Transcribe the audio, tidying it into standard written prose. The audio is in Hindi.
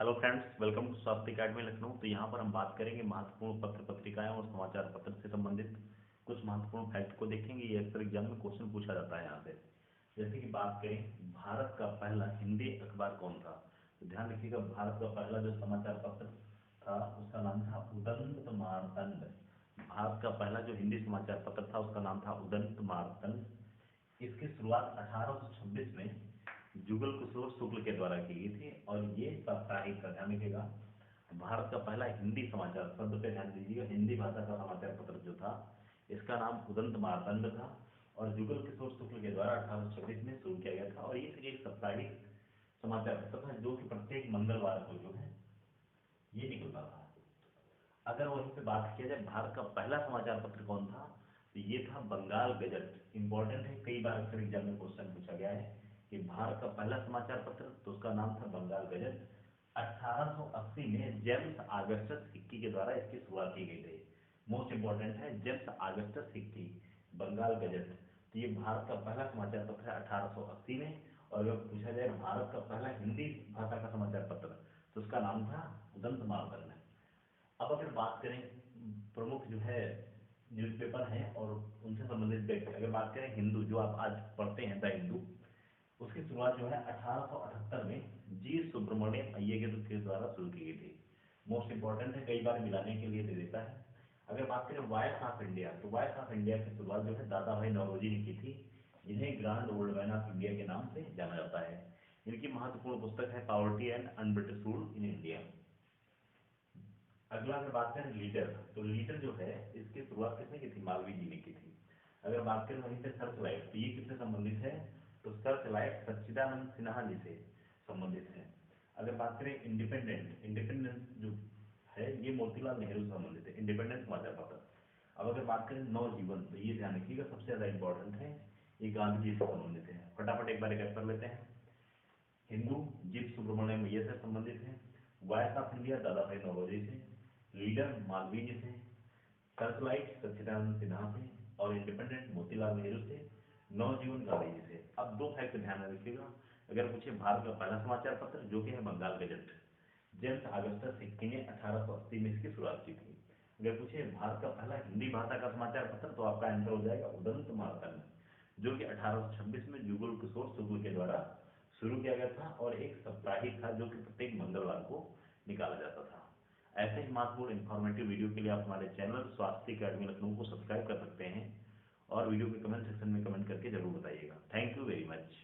हेलो फ्रेंड्स, वेलकम टू स्वास्थ्य अकेडमी लखनऊ। तो यहाँ पर हम बात करेंगे महत्वपूर्ण पत्र पत्रिकाएं और समाचार पत्र से संबंधित कुछ महत्वपूर्ण फैक्ट को देखेंगे। ये अक्सर एग्जाम में क्वेश्चन पूछा जाता है यहाँ से। जैसे कि बात करें, भारत का पहला हिंदी अखबार कौन था? तो ध्यान रखिएगा, भारत का पहला जो समाचार पत्र था उसका नाम था उदंत मार्तंड। भारत का पहला जो हिंदी समाचार पत्र था उसका नाम था उदंत मार्तंड। इसकी शुरुआत 1826 में जुगल किशोर शुक्ल के द्वारा की गई थी और ये साप्ताहिक का, ध्यान रखिएगा, भारत का पहला हिंदी समाचार, शब्द पे ध्यान दीजिएगा, हिंदी भाषा का समाचार पत्र जो था इसका नाम उदंत मार्तंड था और जुगल किशोर शुक्ल के द्वारा 1826 में शुरू किया गया था। और ये फिर एक साप्ताहिक समाचार पत्र था जो कि प्रत्येक मंगलवार को जो है ये निकलता था। अगर वहीं पे बात किया जाए भारत का पहला समाचार पत्र कौन था, तो ये था बंगाल गजट। इंपॉर्टेंट है, कई बार अक्सर एग्जाम में क्वेश्चन पूछा गया है कि भारत का पहला समाचार पत्र, तो उसका नाम था बंगाल गजट। 1880 में जेम्स ऑगस्टस हिक्की के द्वारा इसकी शुरुआत की गई थी। मोस्ट इंपॉर्टेंट है, James Augustus Hicky, Bengal gazette. तो ये भारत का पहला समाचार पत्र है 1880 में। और अगर पूछा जाए भारत का पहला हिंदी भाषा का समाचार पत्र, तो उसका नाम था उदंत मार्तंड। अब अगर बात करें प्रमुख जो है न्यूज़पेपर हैं और उनसे संबंधित व्यक्ति, अगर बात करें हिंदू, जो आप आज पढ़ते हैं द हिंदू, उसकी शुरुआत जो है 1878 में जी सुब्रमण्यम अय्यर के द्वारा शुरू की गई थी। मोस्ट इंपॉर्टेंट है, कई बार मिलाने के लिए दे देता है। अगर बात करें वॉयस ऑफ इंडिया, तो वॉयस ऑफ इंडिया की शुरुआत जो है दादा भाई नौरोजी ने की थी, जिन्हें grand old man of India के नाम से जाना जाता है। इनकी महत्वपूर्ण पुस्तक है poverty and un-British rule in India. अगला अगर बात करें लीडर, तो लीडर जो है इसकी शुरुआत किसने की थी? मालवीय जी ने की थी। अगर बात करें वहीं से सर्च लाइट, तो ये किससे संबंधित है? तो सर्च लाइट सच्चिदानंद सिन्हा जी से संबंधित है। अगर बात करें इंडिपेंडेंट, इंडिपेंडेंस जो है ये मोतीलाल नेहरू से संबंधित है, इंडिपेंडेंस समाचार पत्र। अब अगर बात करें नवजीवन, तो ये ध्यान रखिएगा सबसे ज्यादा इंपॉर्टेंट है, ये गांधी जी से संबंधित है। फटाफट एक बार कर लेते हैं। हिंदू जी सुब्रमण्यम ये से संबंधित है, वॉयस ऑफ इंडिया दादा भाई नौरोजी से, लीडर मालवीय जी से, सर्चलाइट सच्चिदानंद सिन्हा से और इंडिपेंडेंट मोतीलाल नेहरू से, नवजीवन गांधी जी से। अब दो फैक्ट ध्यान में रखिएगा। अगर पूछे भारत का पहला समाचार पत्र जो कि है Bengal gazette, James Augustus Hicky ने 1880 में इसकी शुरुआत की थी। अगर पूछे भारत का पहला हिंदी भाषा का समाचार पत्र, तो आपका आंसर हो जाएगा उदंत मार्तंड, जो कि 1826 में जुगल किशोर शुक्ल के द्वारा शुरू किया गया था और एक साप्ताहिक था जो कि प्रत्येक मंगलवार को निकाला जाता था। ऐसे ही महत्वपूर्ण इन्फॉर्मेटिव वीडियो के लिए आप हमारे चैनल स्वास्थ्य अकेडमी लखनऊ को सब्सक्राइब कर सकते हैं और वीडियो के कमेंट सेक्शन में कमेंट करके जरूर बताइएगा। Thank you very much.